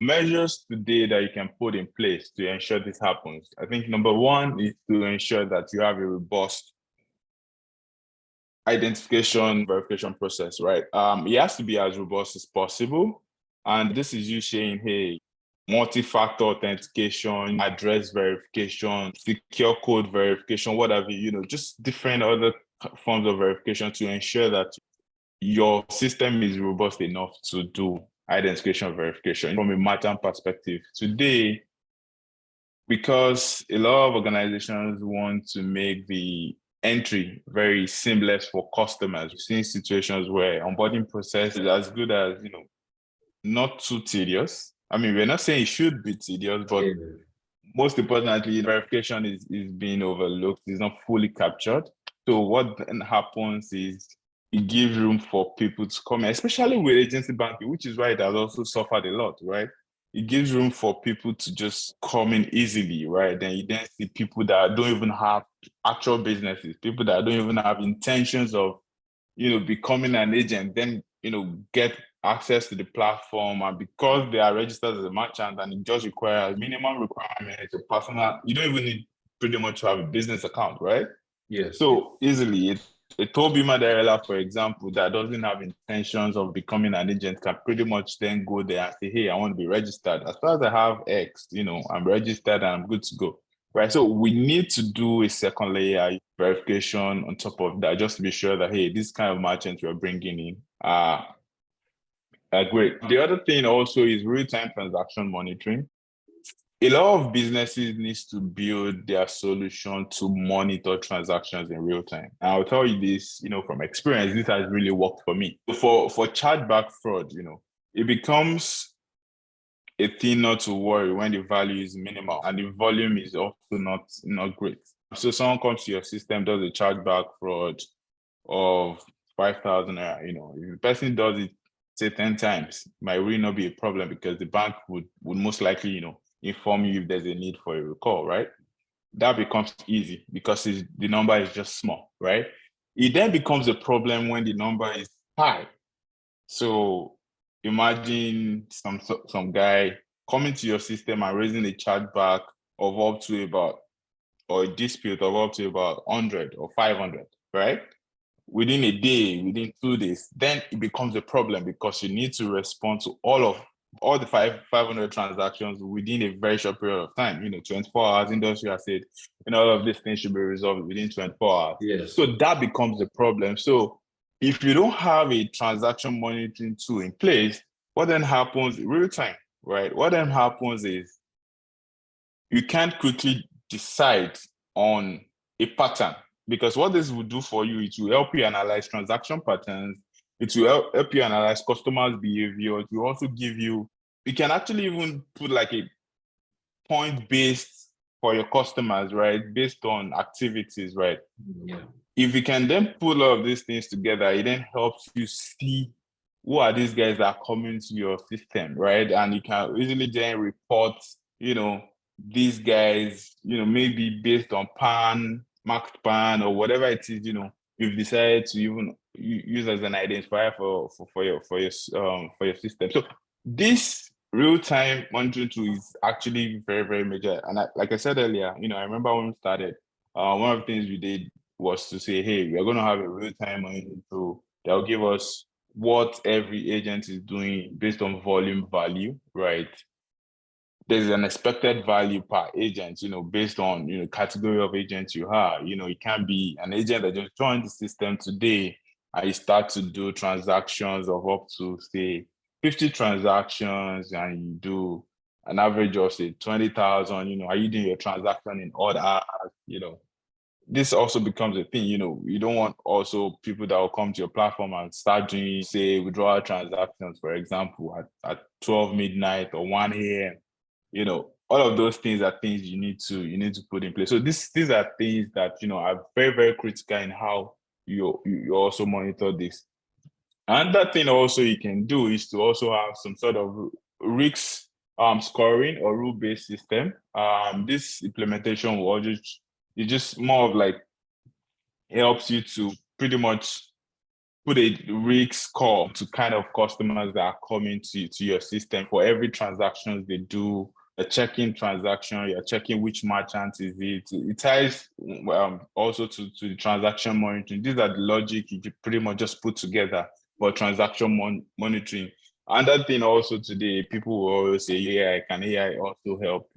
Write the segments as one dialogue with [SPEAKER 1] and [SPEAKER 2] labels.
[SPEAKER 1] Measures today that you can put in place to ensure this happens. I think number one is to ensure that you have a robust identification verification process, right? It has to be as robust as possible. And this is you saying, hey, multi-factor authentication, address verification, secure code verification, whatever, just different other forms of verification to ensure that your system is robust enough to do identification verification from a merchant perspective. Today, because a lot of organizations want to make the entry very seamless for customers, we've seen situations where onboarding process is as good as, not too tedious. I mean, we're not saying it should be tedious, but most importantly, verification is being overlooked, it's not fully captured. So what then happens is it gives room for people to come in, especially with agency banking, which is why it has also suffered a lot, right? It gives room for people to just come in easily, right? Then you then see people that don't even have actual businesses, people that don't even have intentions of, becoming an agent, then, get access to the platform. And because they are registered as a merchant and it just requires minimum requirements, a personal, you don't even need pretty much to have a business account, right?
[SPEAKER 2] Yes.
[SPEAKER 1] So easily, Oluwatobi Madariola, for example, that doesn't have intentions of becoming an agent can pretty much then go there and say, hey, I want to be registered. As far as I have X, I'm registered and I'm good to go. Right. So we need to do a second layer verification on top of that, just to be sure that, hey, this kind of merchants we're bringing in are great. The other thing also is real-time transaction monitoring. A lot of businesses needs to build their solution to monitor transactions in real time. And I'll tell you this, from experience, this has really worked for me. For chargeback fraud, it becomes a thing not to worry when the value is minimal and the volume is also not great. So someone comes to your system, does a chargeback fraud of 5,000 naira, if the person does it, say 10 times, it might really not be a problem because the bank would most likely, inform you if there's a need for a recall, right? That becomes easy because the number is just small, right? It then becomes a problem when the number is high. So imagine some guy coming to your system and raising a chargeback of up to about, or a dispute of up to about 100 or 500, right? Within a day, within 2 days, then it becomes a problem because you need to respond to all the 500 transactions within a very short period of time. 24 hours. Industry has said, all of these things should be resolved within 24 hours.
[SPEAKER 2] Yes.
[SPEAKER 1] So that becomes a problem. So if you don't have a transaction monitoring tool in place, what then happens real time, right? What then happens is you can't quickly decide on a pattern, because what this will do for you, it will help you analyze transaction patterns. It will help you analyze customers' behavior. It will also give you, you can actually even put like a point-based for your customers, right? Based on activities, right?
[SPEAKER 2] Yeah.
[SPEAKER 1] If you can then put all of these things together, it then helps you see who are these guys that are coming to your system, right? And you can easily then report, these guys, maybe based on marked pan or whatever it is, you've decided to even use as an identifier for your system. So this real-time monitoring tool is actually very, very major. And like I said earlier, I remember when we started, one of the things we did was to say, hey, we're going to have a real-time monitoring tool that will give us what every agent is doing based on volume value, right? There's an expected value per agent, based on, category of agents you have. It can be an agent that just joined the system today and you start to do transactions of up to, say, 50 transactions, and you do an average of, say, 20,000, are you doing your transaction in odd hours, This also becomes a thing, you don't want also people that will come to your platform and start doing, say, withdrawal transactions, for example, at 12 midnight or 1 a.m. All of those things are things you need to put in place. So these are things that, are very, very critical in how you also monitor this. Another thing also you can do is to also have some sort of risk scoring or rule-based system. This implementation will it's just more of like, it helps you to pretty much put a risk score to kind of customers that are coming to your system for every transaction they do. A checking transaction, you're checking which merchant is it. It ties also to the transaction monitoring. These are the logic you pretty much just put together for transaction monitoring. Another thing also today, people will always say, AI, can AI also help?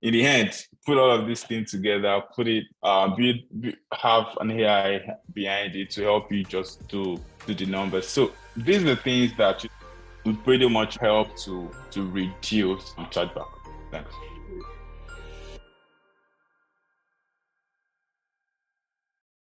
[SPEAKER 1] In the end, put all of these things together, put it, have an AI behind it to help you just do the numbers. So these are the things that would pretty much help to reduce chargeback. Thanks.